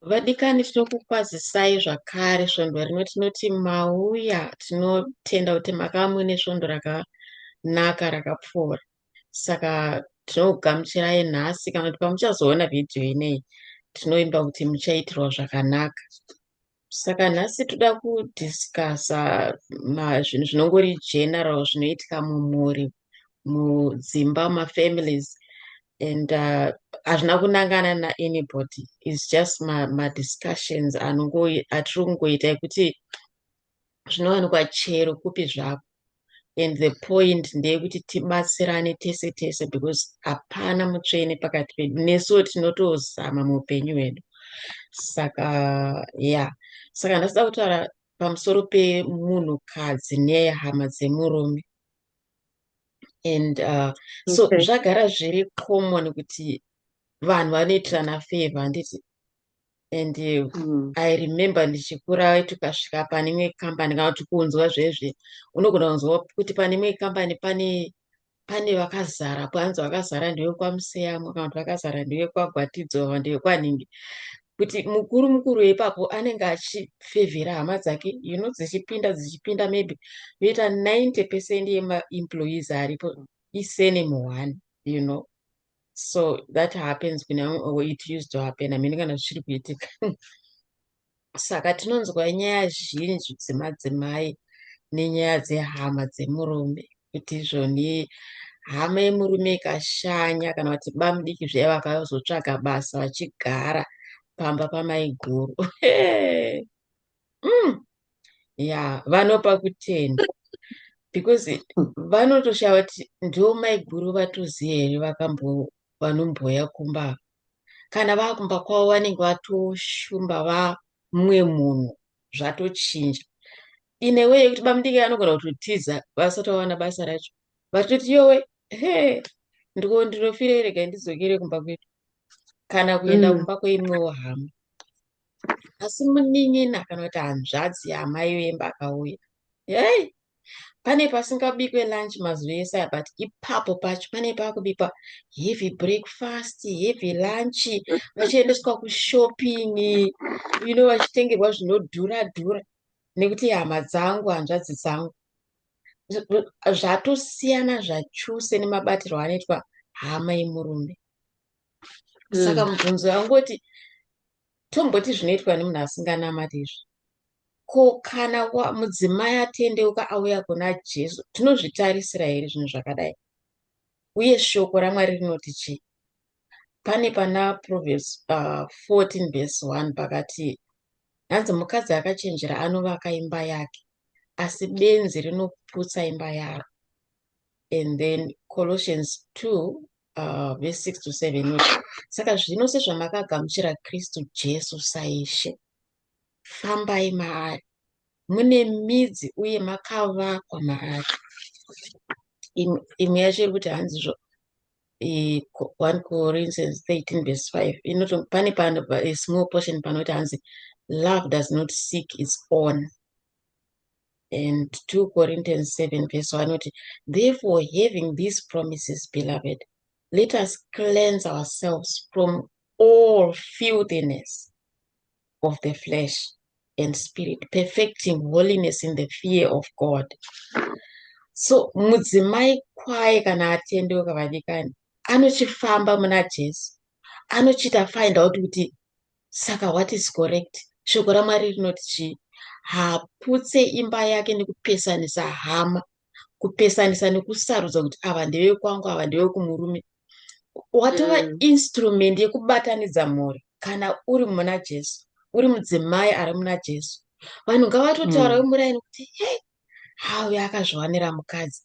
Vadikani, tinokukwazisai zvakare svondo rino tinoti mauya, tinotenda kuti makava muine svondo rakanaka rakapfuura. Saka tinokugamuchirai nhasi, kana kuti pamuchazoona vhidhiyo ineyi tinoimba kuti muchaitirwa zvakanaka. Saka nhasi toda kudhisikasa zvinhu zvinongori general zvinoitika mumhuri, mudzimba, mafamilies. And hazvina kunangana naanybody, its just madiscussions atiri kungoita ekuti zvinowanikwa chero kupi zvako. And the point ndeyekuti tibatsirane tese tese, because hapana mutsvene pakati pedu, nesuwo tinotozama muupenyu hwedu. Saka saka ndasida kutaura pamusoro pemunhukadzi nehama dzemurume. And so Okay. zvagara zviri common kuti vanhu vanoitirana favor, handiti. And I remember ndichikura tukasvika pane imwe kambani, kana kuti kunzwa zvezve, unogona kunzwa kuti pane imwe kambani pane vakazarapo, hanzi vakazara ndewekwamuseyamo, kana kuti vakazara ndewekwagwatidzo, ndewekwanhingi, kuti mukuru mukuru ipapo anenge achifevhera hama dzake, dzichipinda maybe yoita 90% yemaemployees aripo isene muhwani, so that happens or it used to happen. Hamene kana zvichiri kuitika. Saka tinonzwa nyaya zhinji dzemadzimai nenyaya dzehama dzemurume, kuti izvoni hama yemurume ikashanya kana kuti bamudiki zviya vakazotsvaga basa vachigara pamba pamai guru vanopa kutenda, because vanotoshava kuti ndo mai guru vatoziva here vanomboya kumba, kana vakumba kwavo vanenge vatoshumba vamwe munhu, zvatochinja. Inewe yekuti bamudiki anogona kutotiza vasati vawana basa racho, vatoti yowe ndinofire rega ndidzokere kumba kwedu, kana kuenda kumba kweimwewo hama. Asi munin'ina kana kuti hanzvadzi yamai vemba akauya, pane pasingabikwe lunch mazuva ese aya, but ipapo pacho pane pakubikwa heavy breakfast, heavy lunch, vachiendeswa kushopping, vachitengerwa zvinodhura dhura, nekuti hama dzangu, hanzvadzi dzangu. Zvatosiyana zvachose nemabatiro anoitwa hama yemurume. Saka mubvunzo wangoti tomboti zvinoitwa nemunhu asinganamati izvi, ko kana mudzimai atendeuka auya kuna Jesu, tinozvitarisira here zvinhu zvakadai? Uye shoko raMwari rinoti chii? Pane pana Proverbs 14 verse 1 pakati, hanzi mukadzi akachenjera anovaka imba yake, asi benzi rinoputsa imba yaro. And then Colossians 2 verse 6 to 7 saka zvino sezvamakagamuchira Kristu Jesu saishe, fambai maari, mune midzi uye makavakwa maari. Imwe yacho iri kuti hanzizvo 1 Corinthians 13 verse 5 inoti pane a small portion panoti hanzi love does not seek its own. And 2 Corinthians 7 verse 1 inoti, therefore having these promises, beloved, let us cleanse ourselves from all filthiness of the flesh and spirit, perfecting holiness in the fear of God. So mudzimai kwaye kana atendeuka vadikani, anochifamba muna Jesu, anochita find out kuti saka what is correct. Shoko raMwari rinoti chii? Haputse imba yake nekupesanisa hama, kupesanisa nekusarudza kuti ava ndevekwangu, ava ndevekumurume. Watova instrument yekubatanidza mhuri kana uri muna Jesu, uri mudzimai ari muna Jesu. Vanhu ngavatotaura muraini kuti uyu akazviwanira mukadzi,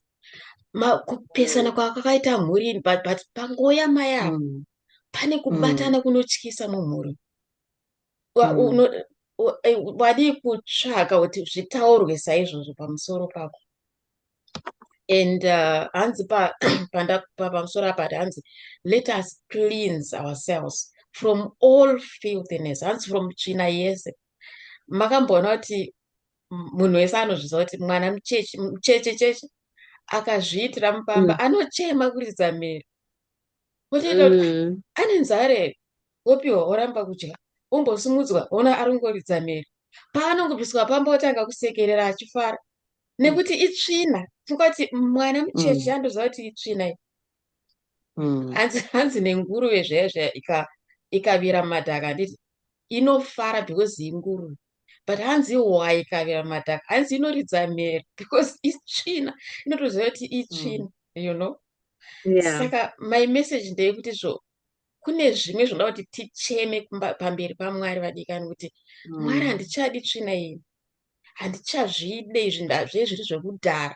kupesana kwakaita mhuri, but pangoya mai ava pane kubatana kunotyisa mumhuri. Wadi kutsvaka kuti zvitaurwe saizvozvo pamusoro pako. And hanzi pamusoro apa hanzi let us cleanse ourselves from all filthiness, hanzi from tsvina yese. Makamboona kuti munhu wese anozviziva kuti mwana mucheche akazviitira mupamba anochema kuridza mhere, wotoita kuti ane nzara here, wopiwa oramba kudya. ombosimudzwa ona arongoridza mhere, paanongobviswa pambotanga kusekerera achifara nekuti itsvina. Tingati mwana mucheche andoziva kuti itsvina iyi. Hanzi nenguruve zvaya zvaya ikavira mumadhaka handiti inofara because inguruve, but hanzi hwai ikavira mumadhaka hanzi inoridza mhere because itsvina, inotoziva kuti itsvina, you know. Saka my message ndeyekuti zvo kune zvimwe zvinoda kuti ticheme pamberi paMwari vadikani kuti Mwari handichadi tsvina iyi, handichazvide izvi zvezviri zvekudhara.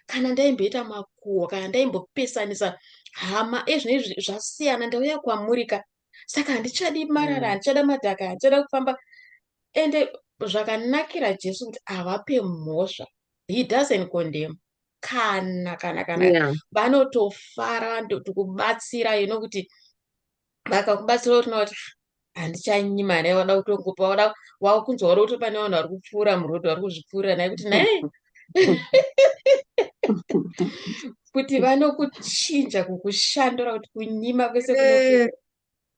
Kana ndaimboita makuhwa, kana ndaimbopesanisa hama ezvinezvi zvasiyana, ndauya kwamurika. Saka handichadi marara, handichada madhaka, handichada kufamba. Ende zvakanakira Jesu kuti havape mhosva. He doesn't condemn. Kana vanotofara kubatsira, you know, kuti vakakubatsira kuti kuti handichanyima naye, wada kutongopa, wakunzwa wada kuti pane vanhu vari kupfuura murodhi vari kuzvipfuurira naye kuti naye kuti vanokuchinja kukushandura kuti kunyima kwese kunopera,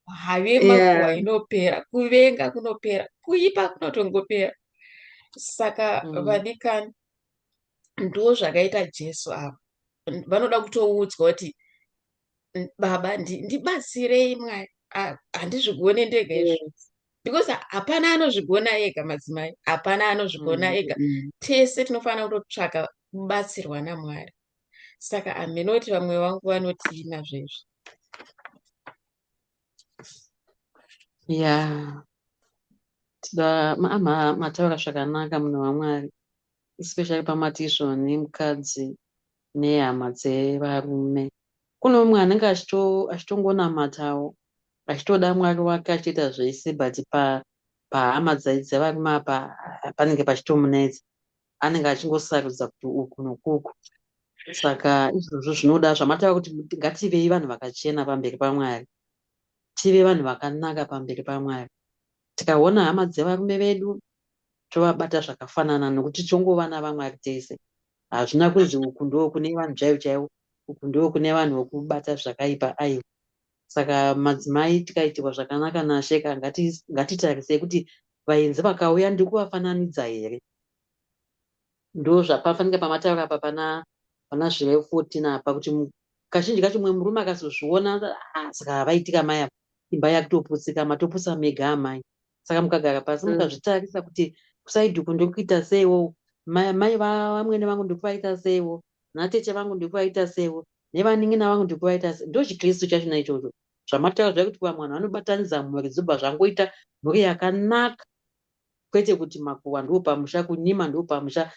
have makuhwa inopera, kuvenga kunopera, kuipa kunotongopera. Saka vadikani ndo zvakaita Jesu ava. Vanoda kutoudzwa kuti Baba ndibatsirei Mwari, handizvigone ndega izvi. Because hapana anozvigona ega madzimai, hapana anozvigona ega. Tese tinofanira kutotsvaka kubatsirwa naMwari. Saka aminoti vamwe vangu vanoti nazvezvi. Mataura zvakanaka munhu waMwari, especially pamati izvoni mukadzi nehama dzevarume. Kuno mumwe anenge achitongonamatawo, achitoda Mwari wake achiita zvese, but pahama dzevarume apa panenge pachitomunetsa, anenge achingosarudza kuti uku nokuku. Saka izvozvo zvinoda zvamataura kuti ngativei vanhu vakachena pamberi paMwari, tive vanhu vakanaka pamberi paMwari. Tikaona hama dzevarume vedu tovabata zvakafanana, nokuti tongova navaMwari tese. Hazvina kunzi uku ndo kune vanhu chaivo chaivo, uku ndo kune vanhu vokubata zvakaipa, aiwa. Saka madzimai tikaitirwa zvakanaka naShe, ngatitarisei kuti vaenzi vakauya ndikuvafananidza here. Ndo zvapafanike pamataura apa pana zvive 14 apa, kuti kazhinji kacho mumwe murume akazozviona saka havaitika mai apa, imba yakutoputsika, matopusa mega amai. Saka mukagara pasi mukazvitarisa kuti kusaidhuku ndokuita seiwo, mai vamwene vangu ndikuvaita seiwo, natete vangu ndikuvaita seiwo, nevaning'ina vangu ndikuvaita seiwo. Ndo chiKristu chachona ichocho, zvamataura zvekuti vamwe vanhu vanobatanidza mhuri dzobva zvangoita mhuri yakanaka, kwete kuti makuhwa ndo pamusha, kunyima ndo pamusha,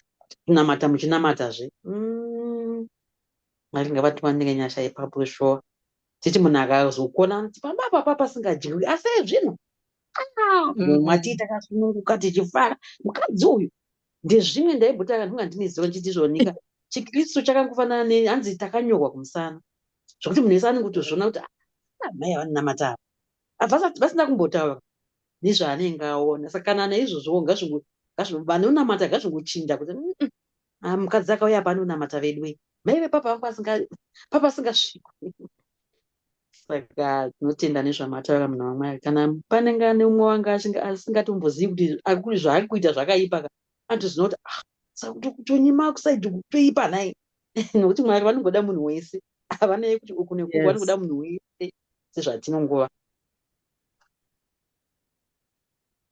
kunamata muchinamatazve. Mwari ngavatiwanire nyasha ipapo shuwa. Titi munhu akazokona kuti pamba apa pasingadyiwi, asi zvino mwati takasununguka tichifara, mukadzi uyu ndezvimwe ndaibhutaka ndinga ndiniziva nchiti zvonika. chiKristu chakangofanana hanzi takanyorwa kumusana, zvokuti munhu wese anenge kutozviona kuti mai avanamata apa vasina kumbotaura nezvaanenge aona. Saka kana naizvozvo vanonamata ngazvingochinja kuti mukadzi akauya apa anonamata vedu wei, mai vepapa asingasvikwi. Saka tinotenda nezvamataura munhu waMwari. Kana panenge neumwe wanga asingatombozivi kuti zvaari kuita zvakaipa, anotoziva kuti saka kutonyima kusaidhuku kutoipa nai. Nokuti Mwari vanongoda munhu wese, havanaye kuti uku nekuku, vanongoda munhu wese sezvatinongova.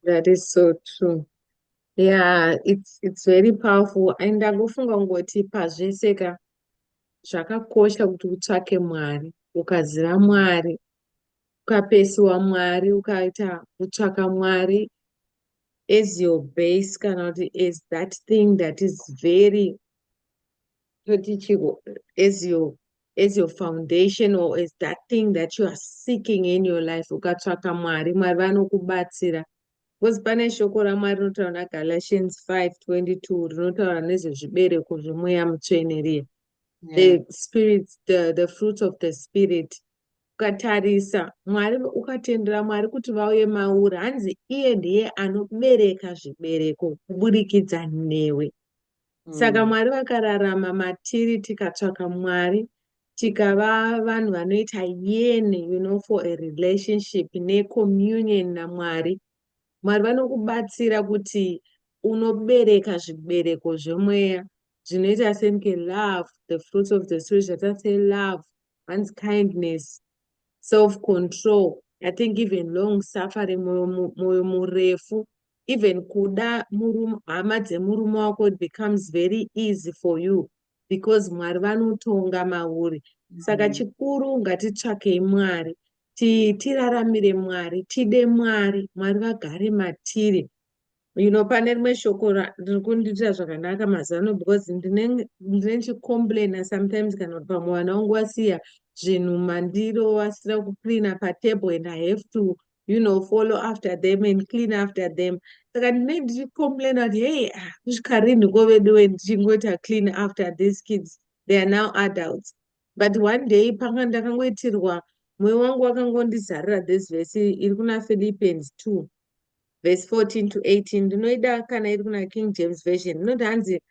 That is so true. Yeah, it's very powerful. And ndagofunga ngoti pazvese zvakakosha kuti utsvake Mwari, ukaziva Mwari, ukapesiwa Mwari, ukaita kutsvaka Mwari as your base, kana kuti as that thing that is very as your foundation, or as that thing that you are seeking in your life. Ukatsvaka Mwari, Mwari vanokubatsira. Because pane shoko raMwari rinotaura naGalatians 5:22 rinotaura nezvezvibereko zvemweya mutsvene riya. The spirit, the fruit of the spirit. Ukatarisa Mwari, ukatendera Mwari kuti vauye mauri, hanzi iye ndiye anobereka zvibereko kuburikidza newe. Saka Mwari vakararama matiri, tikatsvaka Mwari, tikava vanhu vanoita yene, for a relationship ne communion naMwari, Mwari vanokubatsira kuti unobereka zvibereko zvemweya zvinoita semuke love, the fruits of the spirit, zvatasay love, one's kindness, self-control, I think even long suffering, moyo murefu, even kuda hama dzemurume wako, it becomes very easy for you because mwari vanotonga mauri. Saka chikuru ngatitsvakei mwari, tiraramire mwari, tide mwari, mwari vagare matiri. Pane rimwe shoko riri kundiitira zvakanaka mazano because ndine chicomplaina sometimes kana kuti pamwe vana vangu wasiya zvinhu mandiro wasira kucleana patable and I have to follow after them and clean after them. Saka ndine ndichicomplaina kuti hey, kusvika rini koveduwe ndichingoita clean after these kids, they are now adults. But one day panga ndakangoitirwa, mwoyo wangu wakangondizarira this verse iri kuna Philippians 2 verse 14 to 18. Ndinoida kana iri kuna King James version, inoti hanzi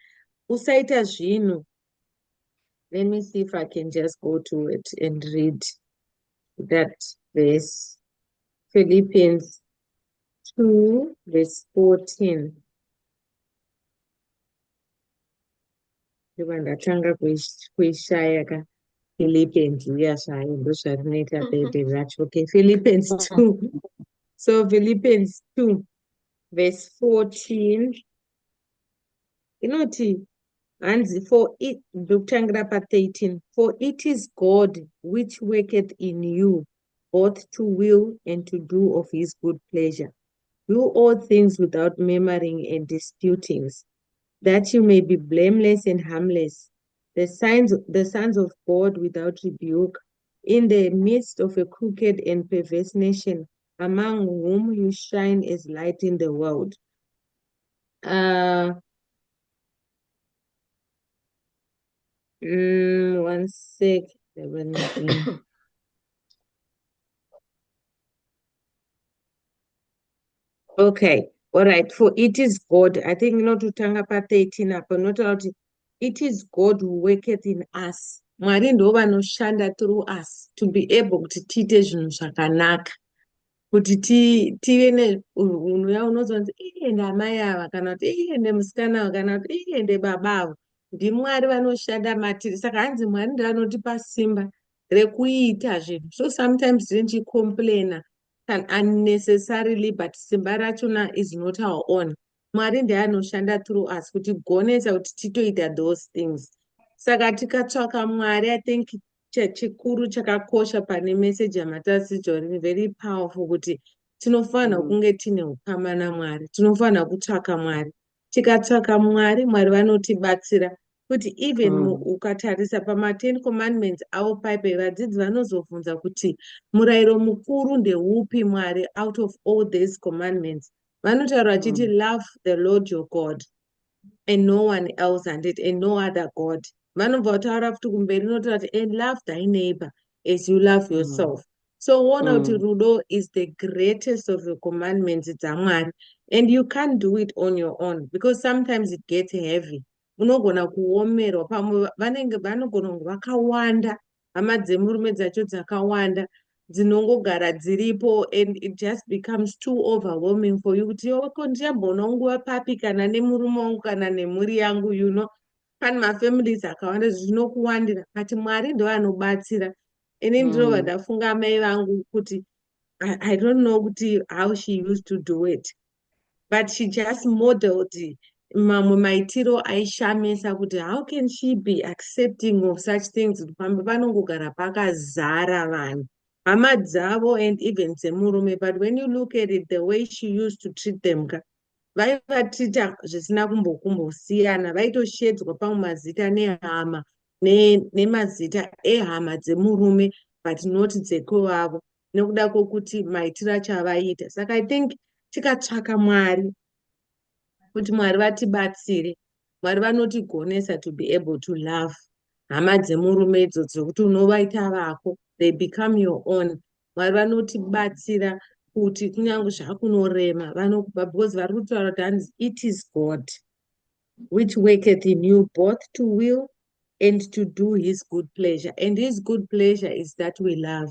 usaita zvinhu. Let me see if I can just go to it and read that verse. Philippians 2 verse 14. Ndiva ndatanga kuishaya ka Philippians uya zvayo ndozvarinoita bebe racho. Okay, Philippians 2. So Philippians 2 verse 14 inoti hanzi for it, ndokutangira pa13, for it is God which worketh in you both to will and to do of his good pleasure. Do all things without murmuring and disputings, that you may be blameless and harmless, the sons of God without rebuke, in the midst of a crooked and perverse nation, among whom you shine as light in the world. One sec. Okay, all right. For it is God, I think not to tanga pa 13 up, not out. It is God who worketh in us. Mwari ndo vanoshanda through us to be able kuti tiite zvinhu zvakanaka, kuti tive neunhu unozonzi iye ndamai ava kana kuti iye ndemusikana ava kana kuti iye ndebaba avo. NdiMwari vanoshanda matiri. Saka hanzi Mwari ndiye anotipa simba rekuita zvinhu. So sometimes tinchicomplaina unnecessarily, but simba rachona is not our own. Mwari ndiye anoshanda through us kuti gonesa kuti titoita those things. Saka tikatsvaka Mwari, I think chikuru chakakosha pane message yamatasidzori very powerful kuti tinofanira kunge tine ukama naMwari, tinofanira kutsvaka Mwari. Tikatsvaka Mwari, Mwari vanotibatsira kuti even ukatarisa pama10 commandments avo paipe, vadzidzi vanozobvunza kuti murayiro mukuru ndeupi Mwari out of all these commandments. Vanotaura vachiti love the Lord your God and no one else and no other God. Vanobva vataura futi kumberi notaura kuti and love thy neighbor as you love yourself. So wona kuti rudo is the greatest of the commandments dzaMwari, and you can't do it on your own because sometimes it gets heavy. Unogona kuomerwa, pamwe vanogona kunge vakawanda, hama dzemurume dzacho dzakawanda dzinongogara dziripo, and it just becomes too overwhelming for you kuti oko ndiyamboonawo nguva papi kana nemurume wangu kana nemhuri yangu, pane mafamilies akawanda zvinokuwandira, but Mwari ndo anobatsira. Ini ndinobva ndafunga mai vangu kuti I don't know kuti how she used to do it, but she just modeled mamwe maitiro aishamisa kuti how can she be accepting of such things, kuti pamba panongogara pakazara vanhu hama dzavo and even dzemurume. But when you look at it, the way she used to treat them, vaivatita zvisina kumbosiyana, vaitoshedzwa pamwe mazita nehama nemazita ehama dzemurume but not dzekuvavo, nekuda kwokuti maitiro acho avaita. Saka I think tikatsvaka Mwari kuti Mwari vatibatsire, Mwari vanotigonesa to be able to love hama dzemurume idzodzo kuti unovaita vako, they become your own. Mwari vanotibatsira kuti kunyange zvakunorema vanokupa, because vari kutaura kuti hanzi it is God which worketh in you both to will and to do his good pleasure, and his good pleasure is that we love.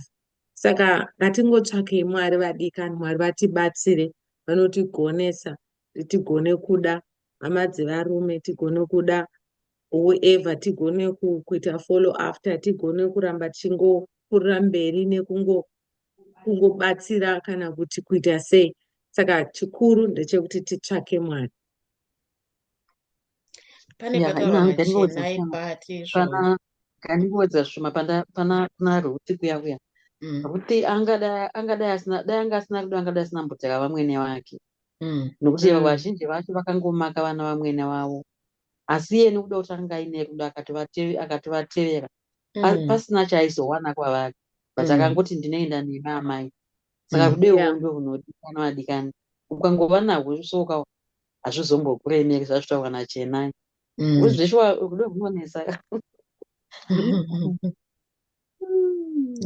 Saka ngatingotsvakei Mwari vadikani, Mwari vatibatsire vanotigonesa kuti tigone kuda hama dzevarume, tigone kuda whoever, tigone kuita follow after, tigone kuramba tichingopfuurira mberi nekungobatsira kana kuti kuita sei. Saka chikuru ndechekuti titsvake Mwari. Pane pataurwa machenai pati izvo. Ndinowedza zvishoma pana Ruti kuya kuya. Ruti angadai asina kuda, angadai asina mboteka vamwene vake. Nokuti vazhinji vacho vakangomaka vana vamwene vavo. Asi iye nekuda kuti anga aine rudo akativatevera. Pasina chaaizowana kwavari. But akangoti ndinoenda nemi amai. Saka rudo ndo runodikanwa adikani. Ukangova nahwo soka hazvizombokuremeri zvazvitaurwa naChenai. Zveshuwa rudo runonesa.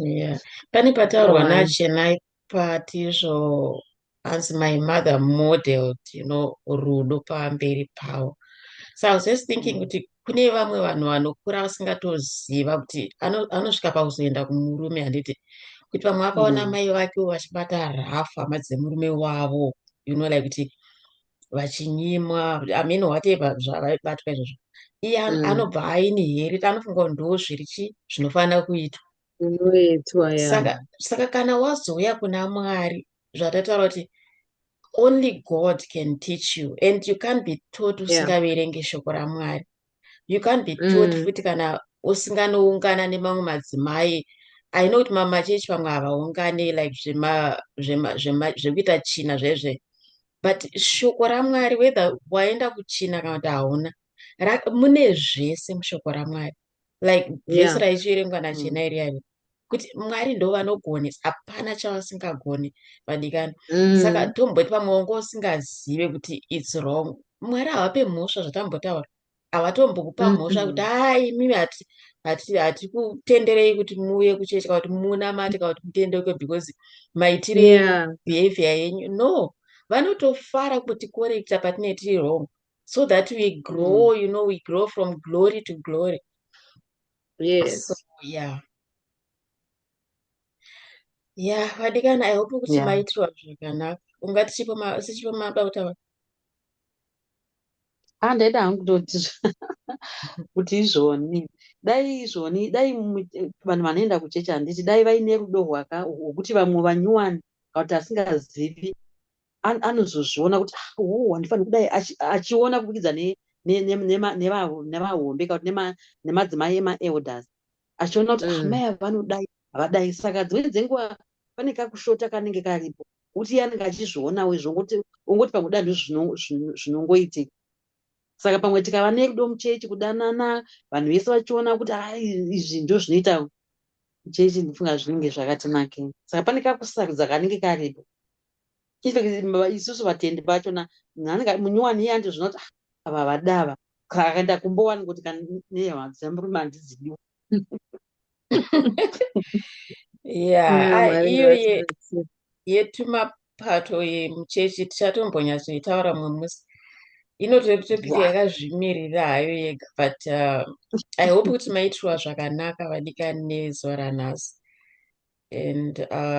Yeah. Pane pataurwa naChenai pati izvo as my mother modeled, rudo pamberi pavo. So I was just thinking kuti kune vamwe vanhu vanokura vasingatoziva kuti anosvika pakuzoenda kumurume, handiti kuti vamwe vakaona mai vake vachibata rafu hama dzemurume wavo, like kuti vachinyimwa, I mean whatever zvavaibatwa izvozvo, iye anobva aine here, anofunga ndo zvinofanira kuitwa. Saka kana wazouya kuna Mwari, zvatataura kuti only God can teach you, and you can't be taught usingaverenge shoko raMwari. You can't be taught futi kana usinganoungana nemamwe madzimai. I know kuti mamachechi pamwe havaungane like zvekuita china zvezve, but shoko raMwari, whether waenda kuchina kana kuti hauna, mune zvese mushoko raMwari. Like vhesi raichiverengwa naChenai riyani, kuti Mwari ndo vanogonesa, hapana chavasingagoni vadikani. Saka tomboti pamwe wanga usingazive kuti it's wrong, Mwari havape mhosva, zvatambotaura, havatombokupa mhosva kuti imimi hatikutenderei kuti muuye kuchechi kana kuti munamate kana kuti mutendeuke because maitire behavior yenyu. No, vanotofara kuti korekta patinenge tiri wrong, so that we grow, we grow from glory to glory. Yes. So, vadikana, I hope kuti maitirwa zvakanaka. Ungati sichipo mada kutaura. Ndaida hangu kutoti kuti izvoni dai vanhu vanoenda kuchechi, handiti dai vaine rudo rwokuti vamwe vanyuwani kana kuti asingazivi anozozviona kuti handifaniri kudai, achiona kubudikidza nevahombe kana kuti nemadzimai emaelders, achiona kuti mai ava vanodai havadai. Saka dzimweni dzenguva pane kakushota kanenge karipo, kuti iye anenge achizvionawo izvo, ongoti pamwe danho zvinongoitika. Saka pamwe tikava nerudo muchechi, kudanana, vanhu vese vachiona kuti izvi ndo zvinoita muchechi, ndifunga zvinenge zvakatinakira. Saka pane kakusarudza kanenge karipo. Isusu vatendi vachona, munyuwani iye andizvina kuti ava vadava, akaenda kumbowani kuti Dzemurume handiziviwo. Iyo yetumapato yemuchechi tichatombonyatsoitaura mumwe musi. Inotopika yakazvimirira hayo yega, but I hope kuti maitirwa zvakanaka vadikani nezuva ranhasi. And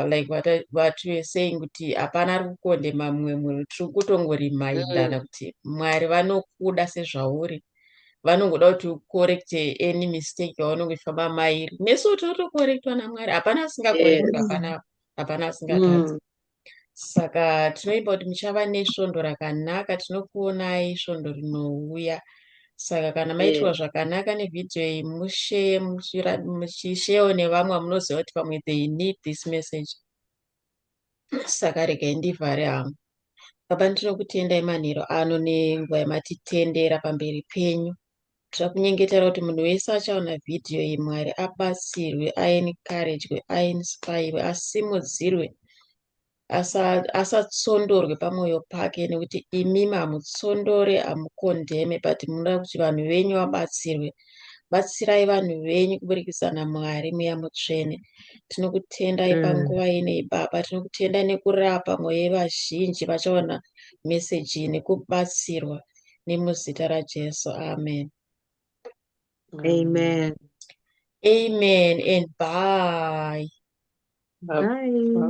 like what we were saying, kuti hapana ari kukondema mumwe munhu, tiri kutongorimindana kuti Mwari vanokuda sezvauri, vanongoda kuti ukorekte any mistake yaunenge uchifamba mairi. Nesu tinotokorektwa naMwari, hapana asingakorektwa, hapana asingatadzi. Saka tinoimba kuti muchava nesvondo rakanaka, tinokuonai svondo rinouya. Saka kana maitirwa zvakanaka nevhidhiyo iyi, muchishewo nevamwe munoziva kuti pamwe they need this message. Saka regai ndivhare hangu. Baba, ndinokutendai manheru ano nenguva yamatitendera pamberi penyu. Tirakunyengetera kuti munhu wese achaona vhidhiyo iyi, Mwari abatsirwe, aencouragwe, ainspirwe, asimudzirwe, asatsondorwe pamwoyo pake, nekuti imimi hamutsondore, hamukondeme, but munoda kuti vanhu venyu vabatsirwe. Batsirai vanhu venyu kuburikidza naMwari Mweya Mutsvene. Tinokutendai panguva inei Baba, tinokutendai nekurapa mwoyo yevazhinji vachaona meseji nekubatsirwa nemuzita raJesu. Amen. Amen. Amen and bye. Bye.